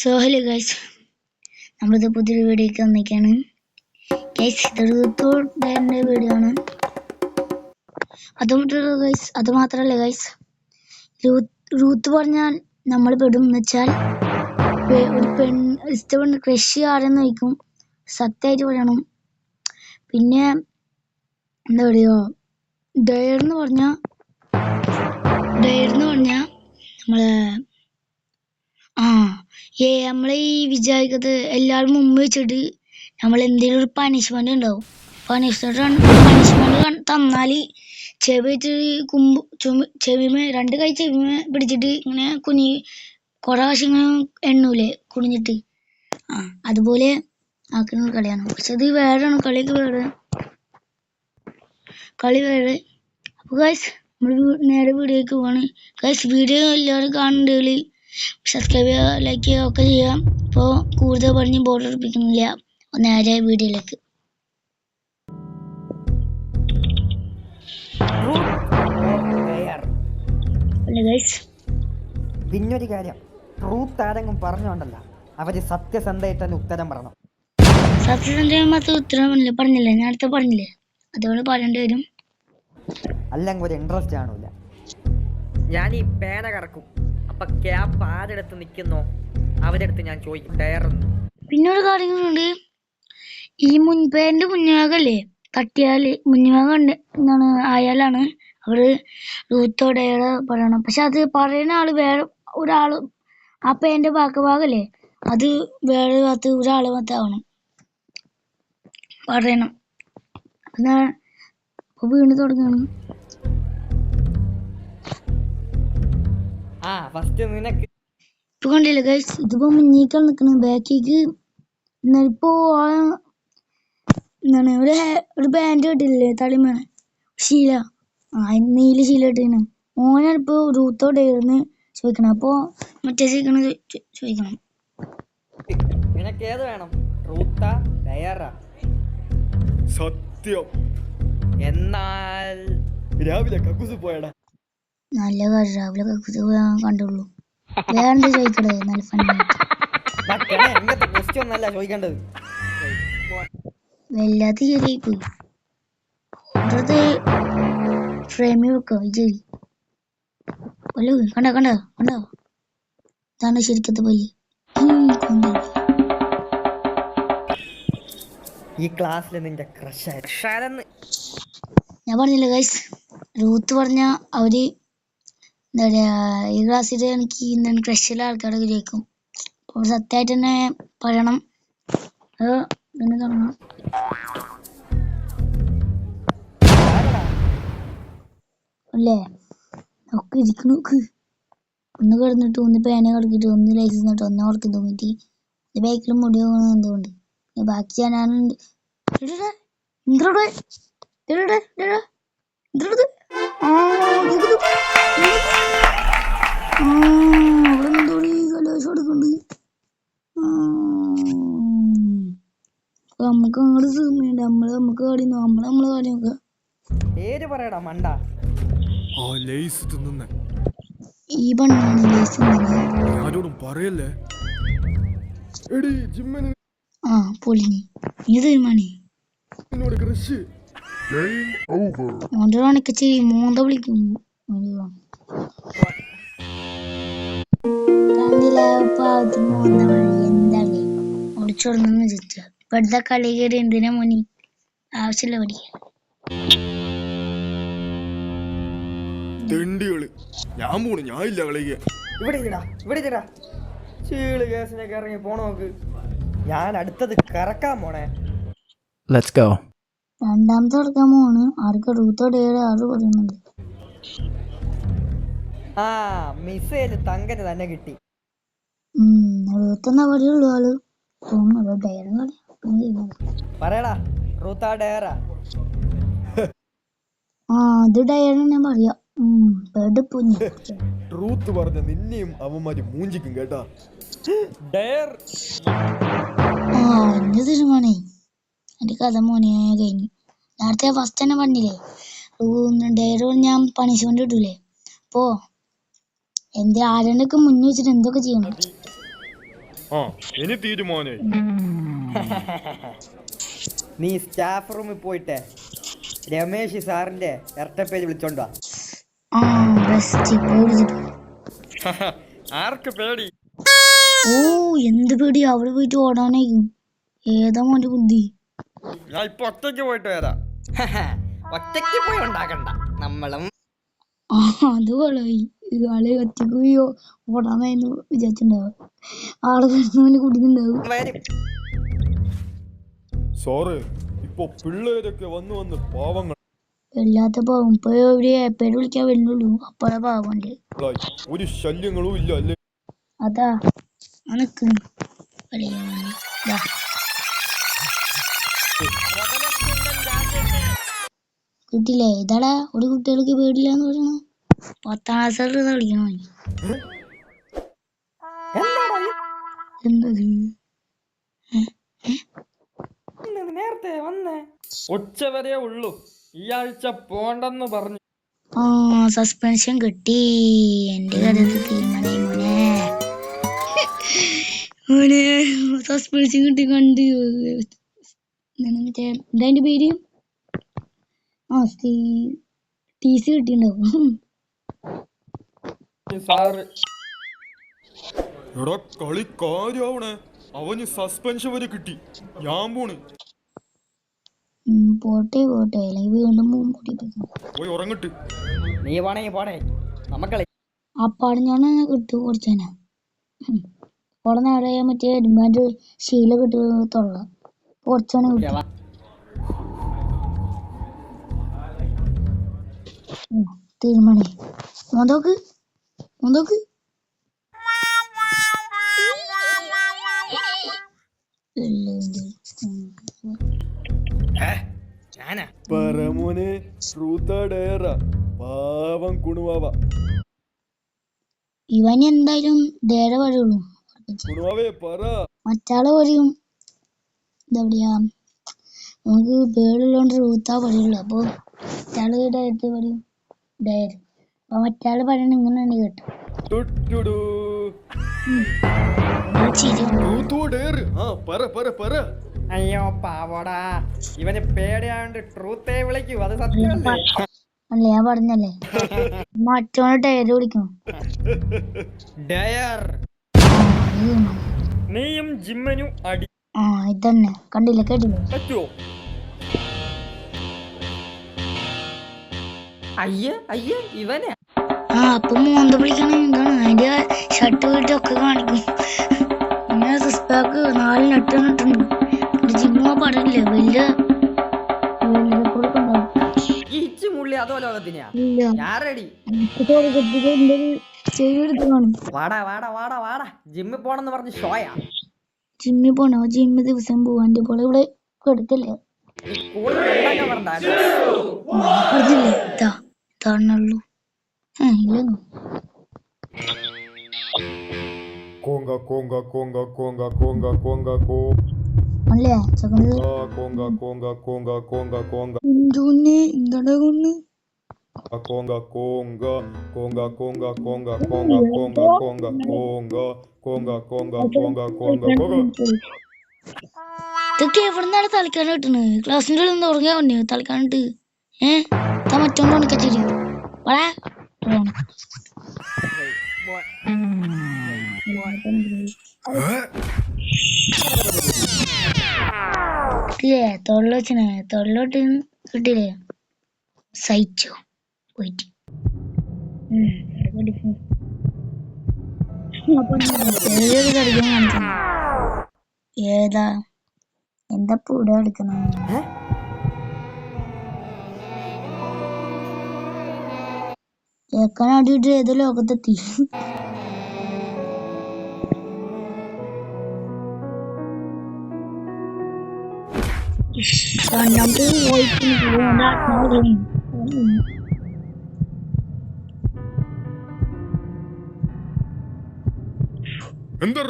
So hello guys, നമ്മളിത് പുതിയൊരു വീഡിയോയ്ക്ക് വന്നിരിക്കുകയാണ് ഗൈസ്. ഇതൊരു വീഡിയോ ആണ്. അത് മാത്രമല്ല ഗൈസ്, റൂത്ത് പറഞ്ഞാൽ നമ്മൾ പെടും എന്ന് വെച്ചാൽ ഒരു ഇഷ്ടപ്പെട്ട് ക്രഷ് ആരെന്ന് ചോദിക്കും. സത്യമായിട്ട് പറയണം. പിന്നെ എന്താ പറയുക, ഡയർ എന്ന് പറഞ്ഞാൽ നമ്മളെ ഈ വിചാരിക്കത്ത് എല്ലാവരും മുമ്പ് വെച്ചിട്ട് നമ്മൾ എന്തെങ്കിലും ഒരു പണിഷ്മെന്റ് ഉണ്ടാവും. പണിഷ്മെന്റ് തന്നാൽ ചെവി വെച്ചിട്ട് ചെവിമേ 2 കൈ ചെവിമേ പിടിച്ചിട്ട് ഇങ്ങനെ കുറെ പ്രാവശ്യം ഇങ്ങനെ എണ്ണൂലേ കുനിഞ്ഞിട്ട്, അതുപോലെ ആക്കുന്ന കളിയാണ്. പക്ഷെ ഇത് വേറെയാണ്, കളി വേറെ. അപ്പോൾ ഗൈസ്, നമ്മൾ നേരെ വീഡിയോയ്ക്ക് പോവാണ്. ഗൈസ്, വീഡിയോ എല്ലാവരും കാണുന്നുണ്ടെങ്കിൽ സബ്സ്ക്രൈബ് ചെയ്യുക, ലൈക്ക് ചെയ്യുക ഒക്കെ ചെയ്യാം. അപ്പോൾ കൂടുതൽ പറഞ്ഞ് ബോർഡ് എടുപ്പിക്കുന്നില്ല, നേരെ വീഡിയോയിലേക്ക്. പിന്നൊരു കാര്യം, ട്രൂത്ത് ആരെങ്കിലും പറഞ്ഞോണ്ടല്ല, അവര് സത്യസന്ധമായിട്ട് തന്നെ ഉത്തരം പറയണം. സത്യസന്ധമായിട്ട് ഉത്തരം പറഞ്ഞില്ലേ, നേരത്തെ പറഞ്ഞില്ലേ, അതുകൊണ്ട് പറയേണ്ടി വരും. അല്ലെങ്കിൽ ഒരു ഇൻട്രസ്റ്റ് കാണൂല. ഞാൻ ഈ പേന കറക്കും, അപ്പൊ ക്യാപ്പ് ആരെടുത്ത് നിൽക്കുന്നോ അവരെടുത്ത് ഞാൻ ചോദിക്കും ടയർന്ന്. പിന്നെ ഒരു കാര്യങ്ങളുണ്ട്, ഈ പേന്റെ മുൻഭാഗല്ലേ തട്ടിയാല് മുൻഭാഗം എന്താണ് ആയാലാണ് അവര് റൂത്തോടെ പറയണം. പക്ഷെ അത് പറയുന്ന ആള് വേറെ ഒരാള്, ആ പേന്റെ ഭാഗല്ലേ അത് വേറെ ഭാഗത്ത് ഒരാള് മാത്രമാവണം പറയണം. എന്നാ വീണ് തുടങ്ങണം. ഇപ്പൊ കണ്ടില്ല ഗൈസ്, ഇതിപ്പോ മുന്നേക്കാൾ നിക്കണ ബാക്കിക്ക്. ഇപ്പോ എന്താണ് ഒരു ബാൻഡ് കിട്ടില്ലേ തളിമ ശീല, നീല ശീല കിട്ടീന്. ഓനാണ് ഇപ്പൊ റൂത്തോടെ ചോദിക്കണം. അപ്പൊ മറ്റേ ചോദിക്കണം, നിനക്ക് ഏത് വേണം, റൂത്താ ഡയറാ? സത്യം. എന്നാൽ രാവിലെ കക്കൂസ് പോയടാ. നല്ല കാര്യം, രാവിലെ കക്കൂസ് പോയാൽ കണ്ടുള്ളൂ. വേണ്ട ചോദിക്കടേ, നല്ല ഫണ്ണായിട്ട്. വല്ലാത്ത ശരിയായി പോയി. ഓരത് ഫ്രെയിമിൽ വെക്കാം വിജയ്. കണ്ടോ ഇതാണ് ശരിക്കത്തെ പല്ലി. ഈ ക്ലാസ്സിൽ നിന്റെ ക്രഷ് ഞാൻ പറഞ്ഞില്ല ഗൈസ്, റൂത്ത് പറഞ്ഞ അവര് എന്താ പറയാ, ഈ ക്ലാസ്സിൽ എനിക്ക് എന്താണ് ക്രഷുള്ള ആൾക്കാരൊക്കെ ചോദിക്കും. അപ്പോൾ സത്യമായിട്ട് തന്നെ പറയണം. അത് പിന്നെ തുടങ്ങണം. അല്ലേ ഒക്കെ ഇരിക്കണ നോക്ക്. ഒന്ന് കിടന്നിട്ട്, ഒന്ന് പേന കളിക്കിട്ട്, ഒന്ന് ലൈസൻസ് നിന്നിട്ട്, ഒന്ന് ഓർക്കും തോന്നിട്ട്, ബാക്കിൽ മുടി പോകുന്നത് എന്തുകൊണ്ട്. ബാക്കി ഞാനുണ്ട്. നമുക്ക് അങ്ങോട്ട് സമയമുണ്ട്. നമുക്ക് കളി നമ്മളെ കളി നോക്കുക. പേര് പറയടാ മണ്ട. ഈ ബണ്ണാണ് ലേസ്. ആരോടും പറയല്ലേ. പൊളിഞ്ഞി ഇത് തീരുമാനി മോണ്ടൊക്കെ ചെയ്യും. മോന്ത വിളിക്കും. എന്താ ഒളിച്ചോടുന്നു ചോദിച്ചാ ഇപ്പഴത്തെ കളി കയറി എന്തിനാ മോനി, ആവശ്യമില്ല പഠിക്കാൻ. ഞാൻ പോണു, ഞാൻ ഇല്ല കളിക്കാൻ. ഇവിടെ ചീള് കേസിനൊക്കെ ഇറങ്ങി പോണോക്ക്. ഞാൻ അടുത്തത് കറക്കാൻ പോണേ. രണ്ടാമത്തെ കറക്കാൻ പോണ്. ആർക്ക് റൂത്തോടെ ആറ് പറയുന്നുണ്ട്. മിസൈല് തങ്കന് തന്നെ കിട്ടി. റൂത്തെന്നാ പറയുള്ളൂ ആള്. പറയടാ, റൂത്താ ഡയറാ? അത് ഡയറാണ് ഞാൻ പറയാ. ട്രൂത്ത് പറഞ്ഞ നിന്നെയും അവന്മാര് മൂഞ്ചിക്കും കേട്ടാ. എന്റെ തീരുമാനേ, എന്റെ കഥ മോനെ കഴിഞ്ഞു. നേരത്തെ ഫസ്റ്റ് തന്നെ പറഞ്ഞില്ലേ, ഡയർ ഞാൻ പണിഷ്മെന്റ് കിട്ടൂലേ. അപ്പോ ആരെയൊക്കെ മുന്നിൽ വെച്ചിട്ട് എന്തൊക്കെ ചെയ്യണം. ആ ഇനി തീരുമാനായി. നീ സ്റ്റാഫ് റൂമിൽ പോയിട്ട് രമേശ് സാറിന്റെ ഇരട്ടപ്പേര് വിളിച്ചോണ്ട് വാ. ആ ബെസ്റ്റ് പേടിച്ചിട്ട്. ആർക്ക് പേടി? ഓ എന്ത് പേടി, അവിടെ പോയിട്ട് ഓടാനായിരിക്കും. ഏതാ മോന്റെ ബുദ്ധി? ഞാൻ ഇപ്പൊ ഒറ്റയ്ക്ക് പോയിട്ട് വരാം. ഒറ്റയ്ക്ക് പോയി ഉണ്ടാക്കണ്ട, നമ്മളും ആ അത് കൊള്ളായി. ആള് ഒറ്റക്ക് പോയി ഓടാന്നായിരുന്നു വിചാരിച്ചിട്ടുണ്ടാവും. ആള് വരുന്നവന് കുടിക്കുന്നുണ്ടാവും. വരും. സാറേ ഇപ്പൊ പിള്ളേരൊക്കെ വന്ന് വന്ന് പാവങ്ങൾ എല്ലാത്ത പാവം ഇപ്പൊ ഒരു പേര് വിളിക്കാൻ വരുന്നുള്ളൂ. അപ്പഴാ പാവണ്ട്. ഒരു ശല്യങ്ങളും ഇല്ല അല്ലേ? അതാ നിക്കുന്നു. കിട്ടില്ലേ? ഇതാടാ ഒരു കുട്ടികൾക്ക് പേടില്ലാന്ന് പറയണ. 10ാം ക്ലാസ്സിൽ കളിക്കണോ? എന്തത്? നേരത്തെ വന്നേ. ഉച്ച വരെ ഉള്ളൂ, ഈ ആഴ്ച പോണ്ടെന്ന് പറഞ്ഞു. ആ സസ്പെൻഷൻ കിട്ടി. എന്റെ കാര്യത്തിൽ തീരുമാനമായി മോനെ. മോനെ സസ്പെൻഷൻ കിട്ടി കണ്ട്. മറ്റേ എന്താ അതിന്റെ പേര്? ആ TC കിട്ടിണ്ടാവും. സാറ് എടാ കളി കാര്യാവണേ. അവന് സസ്പെൻഷൻ വരെ കിട്ടി. ഞാൻ പോണ്. പോട്ടെ അല്ലെങ്കിൽ വീണ്ടും കൂട്ടി പോയി ഉറങ്ങട്ട്. നീ പോണേ നമുക്കളി. അപ്പാട് ഞാൻ ഇട്ട് കുറച്ചേനാ. ഓടെ നേരെ മറ്റേ ഇരുമ്പാൻ്റെ ശീല കിട്ടി തൊള്ള കുറച്ചാണ് കിട്ടി. തീരുമാനമായി. മോന്തോക്ക് ഞാനാ പറമോനെ ട്രൂത്താ ഡയറ പാവം കുണുവാവ. ഇവന് എന്തായാലും ഡേരെ പറയുള്ളൂ. കുണുവാവേ പറ. മറ്റാള് പറയും എന്താ പറയാ, നമുക്ക് പേടുള്ളോണ്ട് റൂത്താ പറയുള്ളൂ. അപ്പൊ മറ്റാള് ഡയറക്റ്റ് പറയും ഡയർ. അപ്പൊ മറ്റാള് പറയണ ഇങ്ങനെയാണ് കേട്ടോ. ടുട്ടുടു. ട്രൂത്തോ ഡയർ? ആ പറ. അയ്യോ പാവോടാ, ഇവന് പേടിയായോണ്ട് ട്രൂത്തേ വിളിക്കൂ, അത് സത്യമല്ലേ? അല്ല ഞാൻ പറഞ്ഞല്ലേ മറ്റോനെ ഡയർ വിളിക്കും. ഡയർ. നീയും ജിമ്മനും അടി ആ ഇതന്നെ കണ്ടില്ല കേട്ടില്ലേ? പറ്റുമോ? അയ്യേ ഇവനെ ആ അപ്പൊ മോന്ത വിളിക്കണ എന്താണ് അതിന്റെ ഷർട്ട് വീട്ടൊക്കെ കാണിക്കും. പിന്നെ സിസ്പാക്ക് 4 നട്ടുണ്ട്. ജിമ്മ പറഞ്ഞില്ലേ വലിയ മുള്ളി അതോ ലോകത്തിനെയാ? ഞാൻ റെഡി. വാടാ ജിമ്മിൽ പോണെന്ന് പറഞ്ഞ് ഷോയാ. ജിമ്മിൽ പോണോ? ജിമ്മ് ദിവസം പോവാൻ്റെ പോലെ ഇവിടെ കൊടുക്കല്ലേ? പറഞ്ഞില്ലേ താണുള്ളൂ. ഇല്ലെന്നു കോങ്ക കോങ്ക കോങ്ക കോങ്ക കോങ്ക കോങ്ക കോ അല്ലേ ചക്കന് കോങ്ക കോങ്ക കോങ്ക കോങ്ക കോങ്ക എന്താ കൊന്ന് കോങ്ക കോങ്ക കോങ്ക കോങ്ക കോങ്ക കോങ്ക കോങ്ക കോങ്ക കോങ്ക കോങ്ക കോങ്ക കോങ്ക കോങ്ക. ഇതൊക്കെ എവിടുന്നാണ് തളിക്കാൻ കിട്ടണ്? ക്ലാസ്സിന്റെ ഉള്ളിൽ നിന്ന് തുടങ്ങിയാ മതി തളിക്കാനിട്ട്. മറ്റോണ്ട് ഉണക്കച്ചിരി തൊള്ളോട്ട് കിട്ടില്ലേ? സഹിച്ചോ പോയിട്ട്. ഏതാ എന്താ പൂട എടുക്കണ? കേക്കാൻ ആടിയിട്ട് ഏതോ ലോകത്തെത്തി. രണ്ടാമത്തെ എന്താ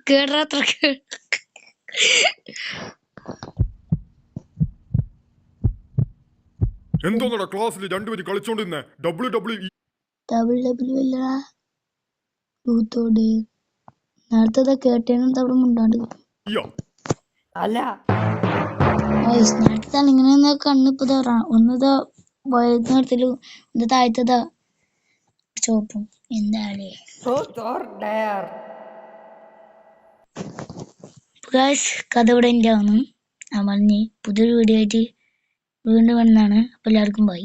കേറാത്ര എന്തോന്നടാ ക്ലാസ്സിൽ രണ്ടുപേര് കളിച്ചോണ്ടിരുന്നേ? WWE WW അല്ല റൂത്തോടെ നേരത്തെ കേട്ടേനും അവിടെ മുണ്ടാണ്ട് അല്ല നേരത്തെ ഇങ്ങനെ കണ്ണിപ്പോ ഒന്നതാ വയറ്റിനടുത്തിലും ഒന്ന് താഴ്ത്തതാ ചോപ്പും എന്താളേ ട്രൂത്ത് ഓർ ഡെയർ. കഥ ഇവിടെ എൻ്റെ ആണ്. ഞാൻ പറഞ്ഞ് പുതിയൊരു വീഡിയോ ആയിട്ട് വീണ്ടും വന്നതാണ്. അപ്പോൾ എല്ലാവർക്കും ബൈ.